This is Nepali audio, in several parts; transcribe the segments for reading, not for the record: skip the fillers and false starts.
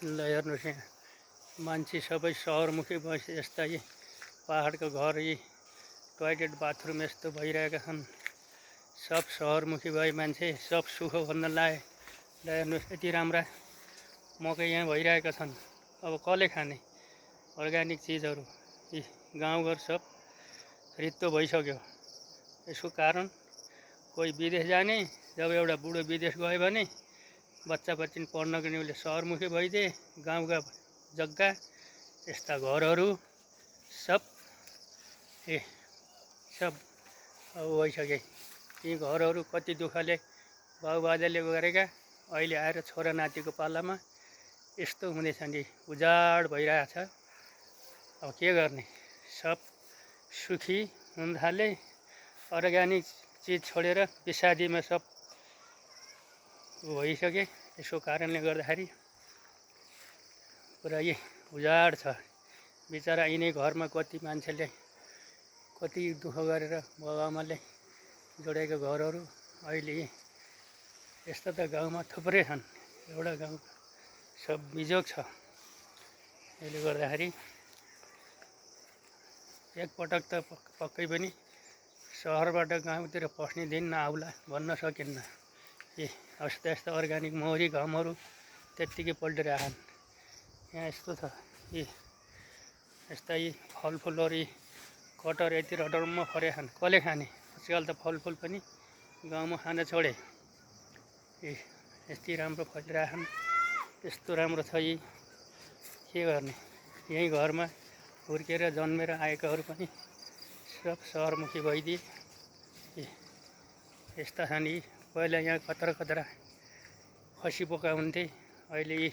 ल हेर्नुहोस् यहाँ मान्छे सबै सहरमुखी भएपछि यस्ता यी पहाडको घर यी टोयलेट बाथरुम यस्तो भइरहेका छन्। सब सहरमुखी भए मान्छे सब सुख भन्न लाए। ल हेर्नुहोस् यति राम्रा मकै यहाँ भइरहेका छन्। अब कसले खाने अर्ग्यानिक चिजहरू? यी गाउँघर सब रित्तो भइसक्यो। यसको कारण कोही विदेश जाने, जब एउटा बुढो विदेश गयो भने बच्चा बच्ची पढ्नको निम्ति सहरमुखी भइदिए। गाउँका जग्गा यस्ता घरहरू सब सब अब भइसके। यी घरहरू कति दुःखले बाबुबाजेले गरेका अहिले आएर छोरा नातिको पालामा यस्तो हुँदैछ नि, उजाड भइरहेछ। अब के गर्ने? सब सुखी हुन थाले। अर्ग्यानिक चिज छोडेर विषादीमा सब भइसके। यसको कारणले गर्दाखेरि पुरा यी उजाड छ। बिचरा यिनै घरमा कति मान्छेले कति दुःख गरेर बाबुआमाले जोडेको घरहरू अहिले यस्ता त गाउँमा थुप्रै छन्। एउटा गाउँ सब बिजोग छ। यसले गर्दाखेरि एकपटक त पक्कै पनि सहरबाट गाउँतिर पस्ने दिन नआउला भन्न सकिन्न। यस्ता यस्ता अर्ग्यानिक मौरी घामहरू त्यत्तिकै पल्टिरहेछन्। यहाँ यस्तो छ यस्ता यी फलफुलहरू कटर यति रडरमा फरेछन्, कसले खाने? आजकल त फलफुल पनि गाउँमा खान छोडे। यति राम्रो फलिरहेछन्, यस्तो राम्रो छ। यी के गर्ने? यही घरमा हुर्केर जन्मेर आएकाहरू पनि सब सहरमुखी भइदिए। यस्ता छन् यी। पहिला यहाँ कतरा कतरा खसी बोका हुन्थे, अहिले यी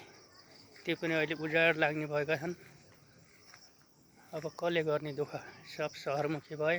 त्यो पनि अहिले उजाड लाग्ने भएका छन्। अब कसले गर्ने दुःख? सब सहरमुखी भए।